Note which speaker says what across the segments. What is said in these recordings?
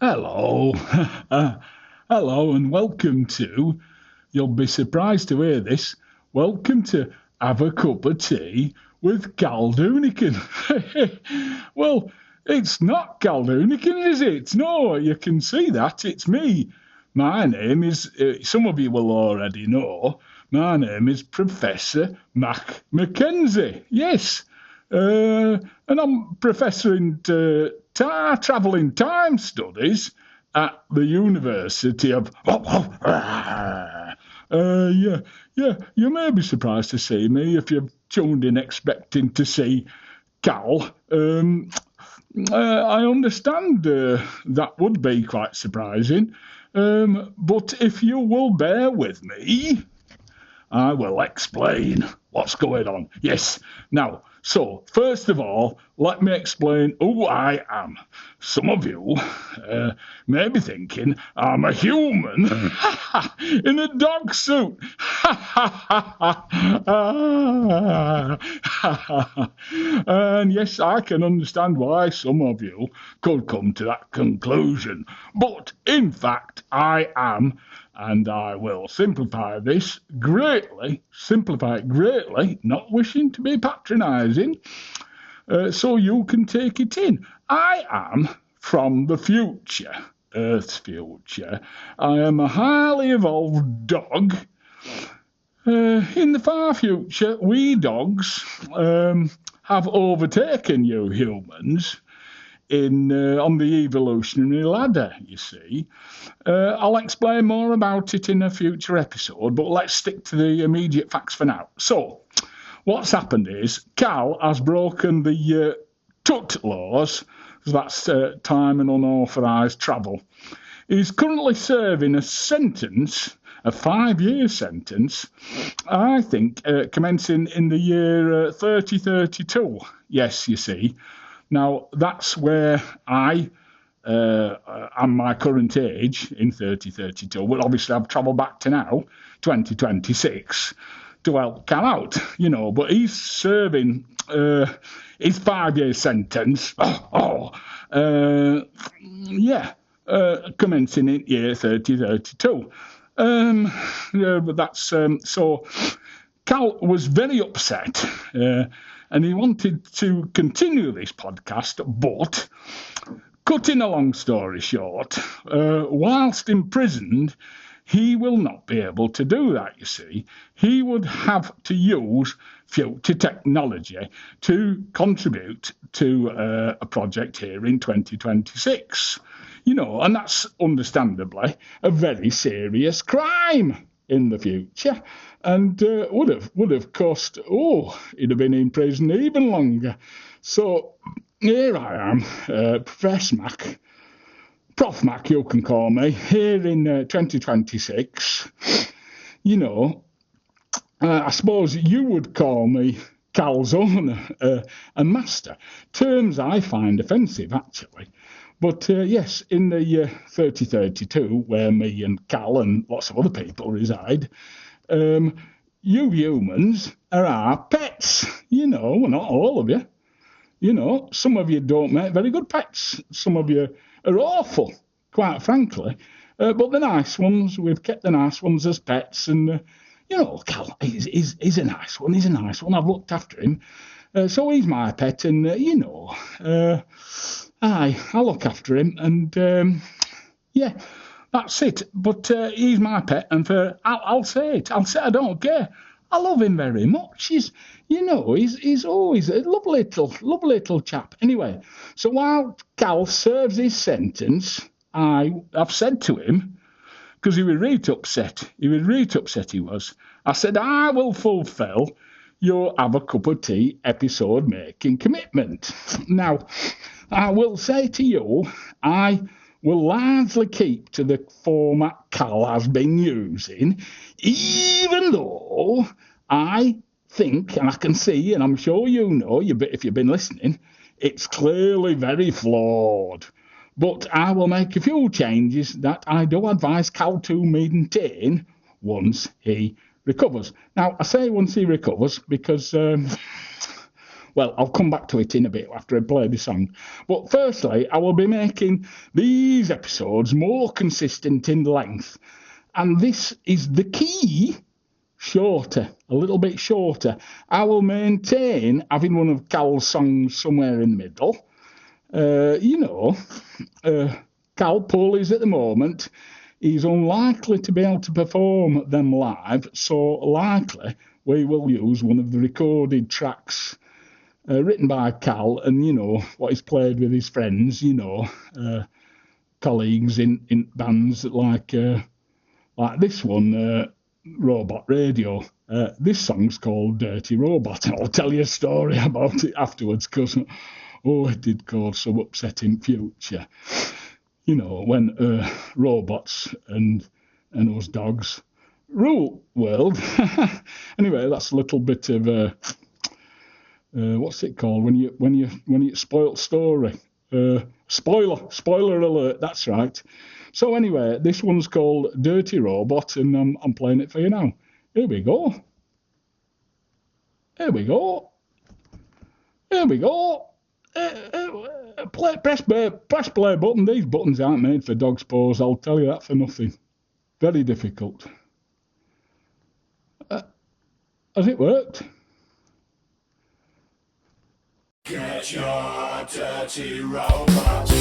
Speaker 1: Hello. Hello and welcome to, you'll be surprised to hear this, welcome to Have a Cup of Tea with Doonican. Well, it's not Doonican, is it? No, you can see that. It's me. My name is, some of you will already know, my name is Professor Mackenzie. Yes. And I'm professor in travelling time studies at the University of you may be surprised to see me if you've tuned in expecting to see Cal. I understand that would be quite surprising, but if you will bear with me, I will explain what's going on. Yes. Now, so first of all, let me explain who I am. Some of you may be thinking I'm a human in a dog suit. And yes, I can understand why some of you could come to that conclusion. But in fact, I am, and I will simplify it greatly, not wishing to be patronising, so you can take it in. I am from the future, Earth's future. I am a highly evolved dog. In the far future, we dogs have overtaken you humans on the evolutionary ladder, you see. I'll explain more about it in a future episode, but let's stick to the immediate facts for now. So, what's happened is Cal has broken the TUT laws, that's time and unauthorised travel. He's currently serving a sentence, a 5-year sentence, I think, commencing in the year 3032. Yes, you see. Now, that's where I am my current age in 3032. Well, obviously, I've travelled back to now, 2026, to help Cal out, but he's serving his 5-year sentence, commencing in year 3032. But that's, so Cal was very upset, and he wanted to continue this podcast, but cutting a long story short, whilst imprisoned, he will not be able to do that, you see. He would have to use future technology to contribute to a project here in 2026. And that's understandably a very serious crime in the future, and would have cost, he'd have been in prison even longer. So here I am, Professor Mac, Prof Mac, you can call me, here in 2026. I suppose you would call me Cal's owner and master, terms I find offensive, actually. But yes, in the year 3032, where me and Cal and lots of other people reside, you humans are our pets. Well, not all of you. Some of you don't make very good pets. Some of you are awful, quite frankly. But the nice ones, we've kept the nice ones as pets. And, Cal, he's a nice one. He's a nice one. I've looked after him. So he's my pet. And, I look after him, and that's it. But he's my pet, and I'll say it. I don't care. I love him very much. He's always a lovely little chap. Anyway, so while Cal serves his sentence, I've said to him, because he was really upset. He was. I said, I will fulfil your Have a Cup of Tea episode making commitment. Now, I will say to you, I will largely keep to the format Cal has been using, even though I think, and I can see, and I'm sure you know, if you've been listening, it's clearly very flawed. But I will make a few changes that I do advise Cal to maintain once he recovers. Now, I say once he recovers because... Well, I'll come back to it in a bit after I play the song. But firstly, I will be making these episodes more consistent in length. And this is the key: shorter, a little bit shorter. I will maintain having one of Cal's songs somewhere in the middle. Cal poorly's at the moment. He's unlikely to be able to perform them live, so likely we will use one of the recorded tracks written by Cal and, what he's played with his friends, colleagues in bands like this one, Robot Radio. This song's called Dirty Robot, and I'll tell you a story about it afterwards, because, it did cause some upsetting future. When robots and those dogs rule world. Anyway, that's a little bit of what's it called when you spoil story. Spoiler alert. That's right. So anyway, this one's called Dirty Robot, and I'm playing it for you now. Here we go. Press play button. These buttons aren't made for dog's paws, I'll tell you that for nothing. Very difficult. Has it worked?
Speaker 2: Get your dirty robot.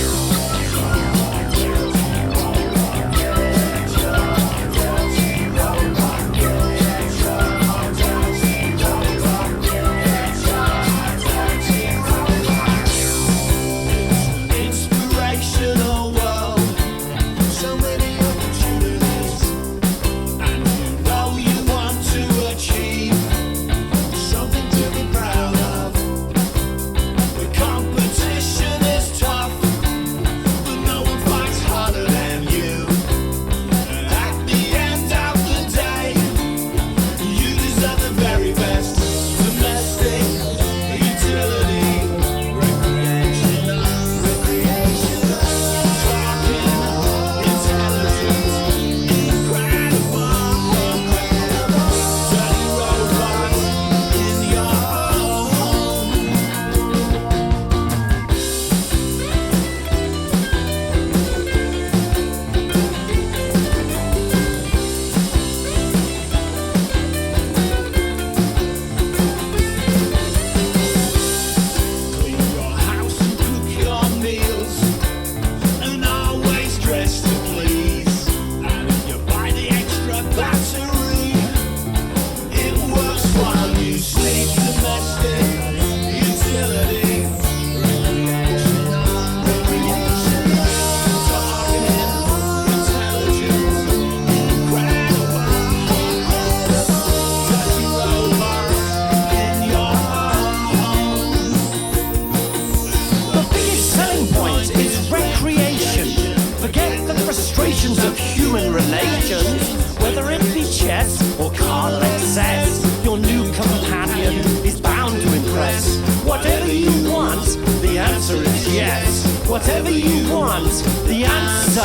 Speaker 3: Of human relations, whether it be chess or card excess, your new companion is bound to impress. Whatever you want, the answer is yes. Whatever you want, the answer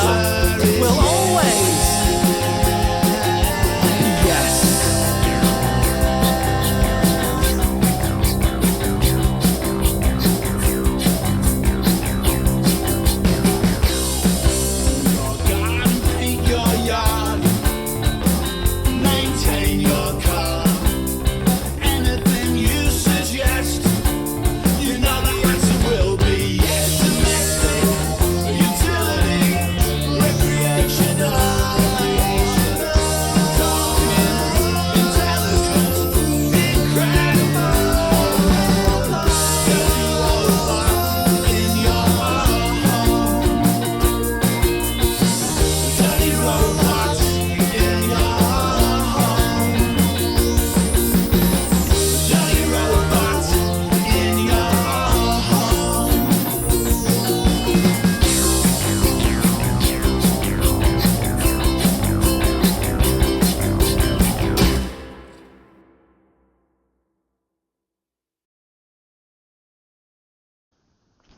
Speaker 3: will always yes.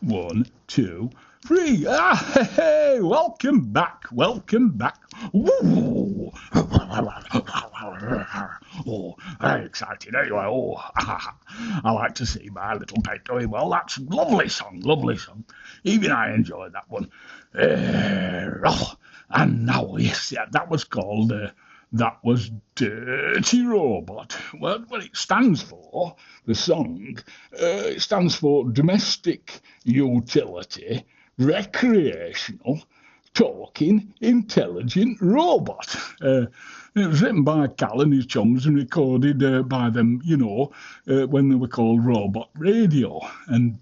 Speaker 1: One, two, three. Hey, welcome back. Woo! Oh, very excited. Anyway, I like to see my little pet doing well. That's a lovely song, lovely song. Even I enjoyed that one. And now, yes, yeah, that was called, that was Dirty Robot. Well, what it stands for, the song, it stands for Domestic Utility Recreational Talking Intelligent Robot. It was written by Cal and his chums and recorded by them, when they were called Robot Radio. And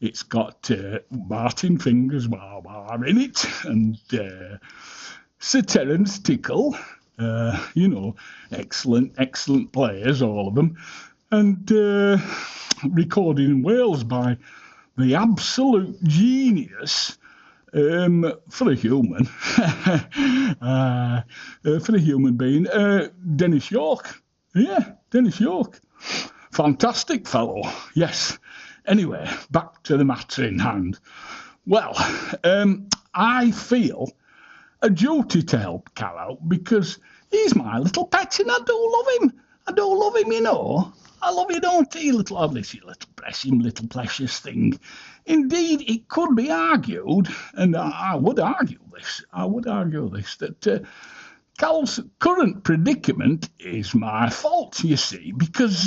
Speaker 1: it's got Martin Fingers Wah in it, and Sir Terence Tickle, excellent players, all of them. And recorded in Wales by the absolute genius, for a human, being, Dennis York. Yeah, Dennis York. Fantastic fellow, yes. Anyway, back to the matter in hand. Well, I feel a duty to help Cal out because he's my little pet and I do love him. I love him. I love you, don't he, little bless him, little precious thing. Indeed, it could be argued, and I would argue this, that Cal's current predicament is my fault, you see, because,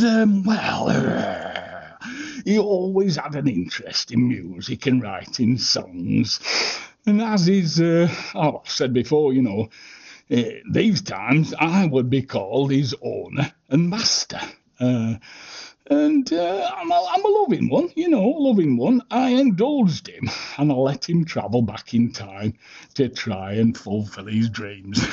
Speaker 1: he always had an interest in music and writing songs. And as is, I've said before, these times I would be called his owner and master. And I'm a loving one, I indulged him, and I let him travel back in time to try and fulfill his dreams.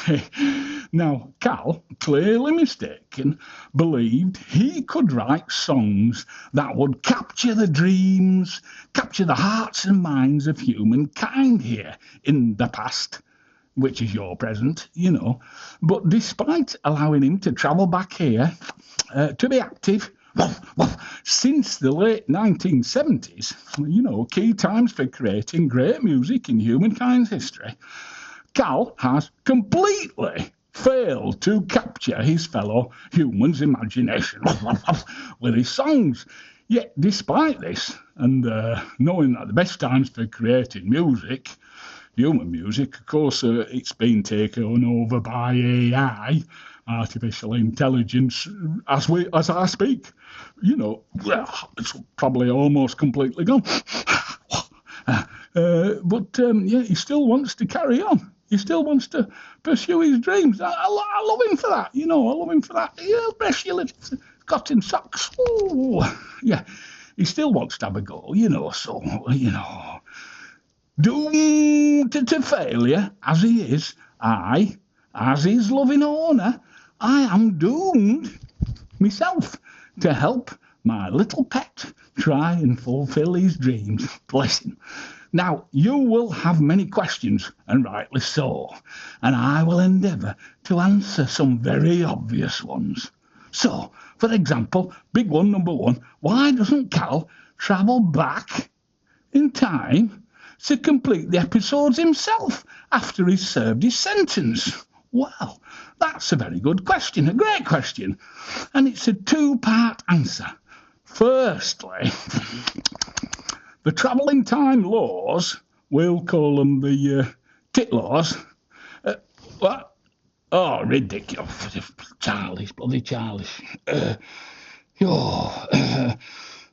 Speaker 1: Now, Cal, clearly mistaken, believed he could write songs that would capture the dreams, capture the hearts and minds of humankind here in the past, which is your present, But despite allowing him to travel back here to be active, since the late 1970s, key times for creating great music in humankind's history, Cal has completely failed to capture his fellow humans' imagination with his songs. Yet, despite this, and knowing that the best times for creating music, human music, of course, it's been taken over by AI, artificial intelligence, as I speak. It's probably almost completely gone. But he still wants to carry on. He still wants to pursue his dreams. I love him for that. I love him for that. Bless your little cotton socks. Ooh. Yeah, he still wants to have a go. So doomed to failure as he is, as his loving owner, I am doomed myself to help my little pet try and fulfill his dreams. Bless him. Now, you will have many questions, and rightly so, and I will endeavour to answer some very obvious ones. So, for example, big one, number one, why doesn't Cal travel back in time to complete the episodes himself after he's served his sentence? Well, that's a very good question, a great question, and it's a two-part answer. Firstly, the travelling time laws, we'll call them the tit laws. What? Oh, ridiculous. Bloody childish.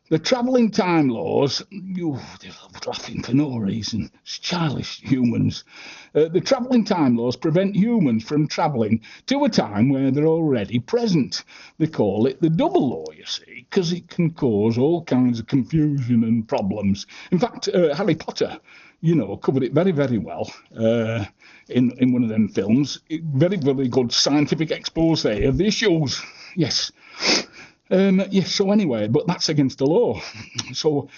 Speaker 1: The travelling time laws, they're laughing for no reason. It's childish humans. The travelling time laws prevent humans from travelling to a time where they're already present. They call it the double law, you see, because it can cause all kinds of confusion and problems. In fact, Harry Potter, covered it very, very well in one of them films. Very, very good scientific expose of the issues. Yes. So anyway, but that's against the law. So,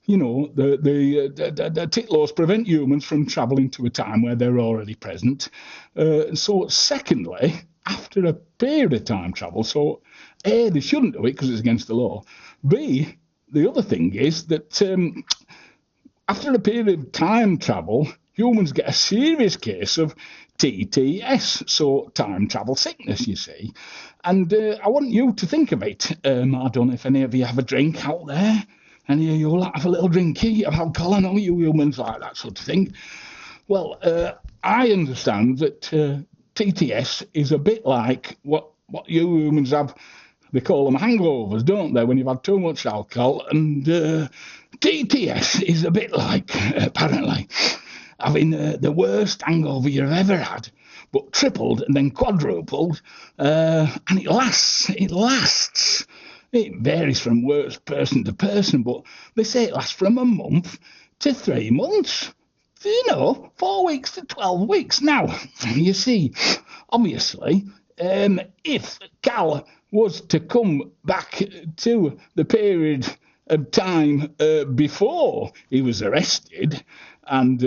Speaker 1: the tit laws prevent humans from travelling to a time where they're already present. So secondly, after a period of time travel, so A, they shouldn't do it because it's against the law. B, the other thing is that after a period of time travel, humans get a serious case of TTS, so time travel sickness, you see. And I want you to think of it. I don't know if any of you have a drink out there. Any of you like have a little drinky of alcohol? I know you humans like that sort of thing. Well, I understand that TTS is a bit like what you humans have. They call them hangovers, don't they, when you've had too much alcohol? And TTS is a bit like, apparently, having the worst hangover you've ever had, but tripled and then quadrupled, and it lasts. It varies from person to person, but they say it lasts from a month to 3 months. 4 weeks to 12 weeks. Now, you see, obviously, if Cal was to come back to the period of time before he was arrested, and,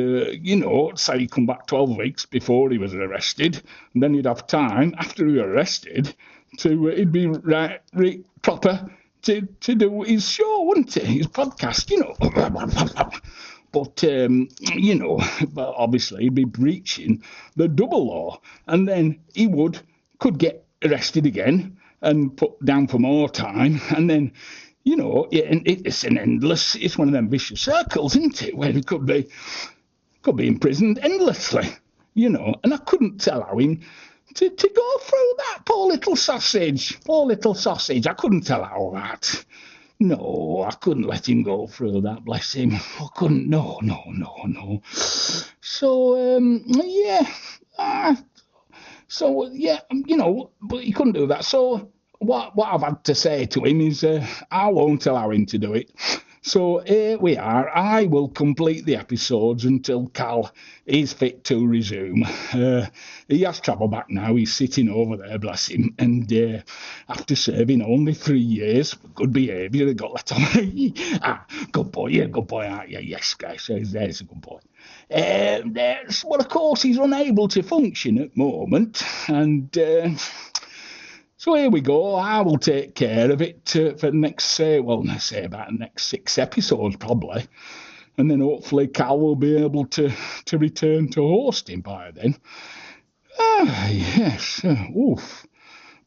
Speaker 1: say he come back 12 weeks before he was arrested, and then he'd have time, after he was arrested, he'd be proper to do his show, wouldn't he? His podcast, But, but obviously he'd be breaching the double law, and then he could get arrested again and put down for more time, and then, it's it's one of them vicious circles, isn't it, where he could be imprisoned endlessly, and I couldn't allow him to go through that, poor little sausage, I couldn't allow that. No, I couldn't let him go through that, bless him. I couldn't, no. So, but he couldn't do that. So what I've had to say to him is I won't allow him to do it. So here we are. I will complete the episodes until Cal is fit to resume. He has travelled back now. He's sitting over there, bless him. And after serving only 3 years, good behaviour, he got let on. Good boy, yes, guys, there's a good boy. Well, of course, he's unable to function at the moment. And so here we go. I will take care of it for the next, about the next 6 episodes probably. And then hopefully Cal will be able to return to hosting by then. Yes. Oof.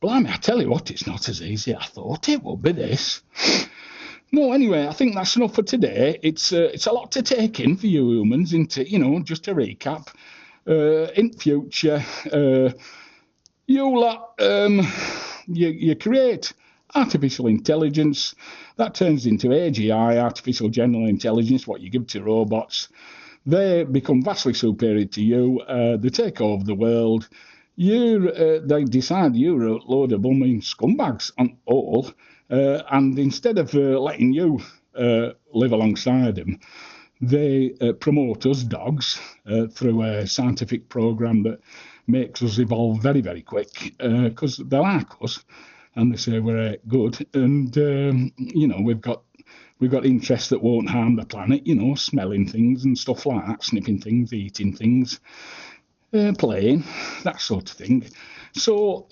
Speaker 1: Blimey, I tell you what, it's not as easy as I thought it would be, this. No, anyway, I think that's enough for today. It's a lot to take in for you humans, into, just to recap. In future, you lot, you create artificial intelligence that turns into AGI, artificial general intelligence, what you give to robots. They become vastly superior to you. They take over the world. They decide you're a load of bumming scumbags and all. And instead of letting you live alongside them, they promote us dogs through a scientific program that makes us evolve very, very quick, because they like us and they say we're good, and we've got interests that won't harm the planet, smelling things and stuff like that, sniffing things, eating things, playing, that sort of thing. So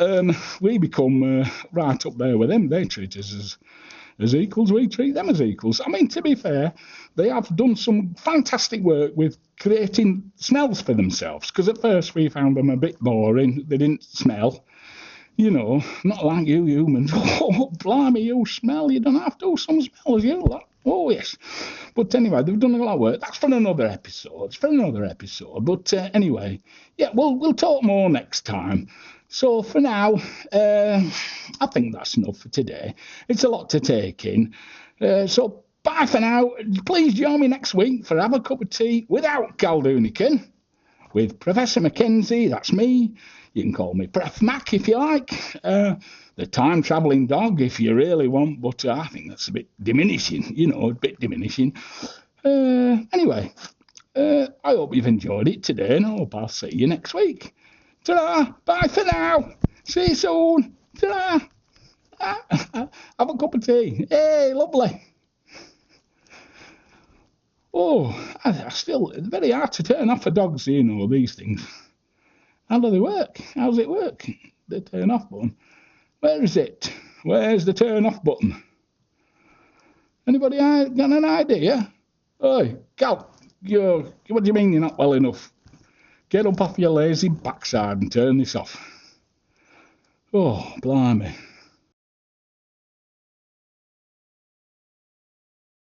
Speaker 1: we become right up there with them. They treat us as equals, we treat them as equals. I mean, to be fair, they have done some fantastic work with creating smells for themselves, because at first we found them a bit boring. They didn't smell, not like you humans. Oh, blimey, you smell. You don't have to. Some smells, you lot. Oh, yes. But anyway, they've done a lot of work. That's for another episode. But anyway, yeah, we'll talk more next time. So for now, I think that's enough for today. It's a lot to take in. So bye for now. Please join me next week for Have a Cup of Tea without Doonican, with Professor Mackenzie. That's me. You can call me Prof Mac if you like. The time-travelling dog if you really want, but I think that's a bit diminishing, Anyway, I hope you've enjoyed it today, and I hope I'll see you next week. Ta-da! Bye for now! See you soon! Ta-da! Have a cup of tea. Hey, lovely! Oh, it's very hard to turn off for dogs, these things. How do they work? How does it work? The turn off button. Where is it? Where's the turn off button? Anybody got an idea? Oi, Cal, what do you mean you're not well enough? get up off your lazy backside and turn this off. Oh, blimey.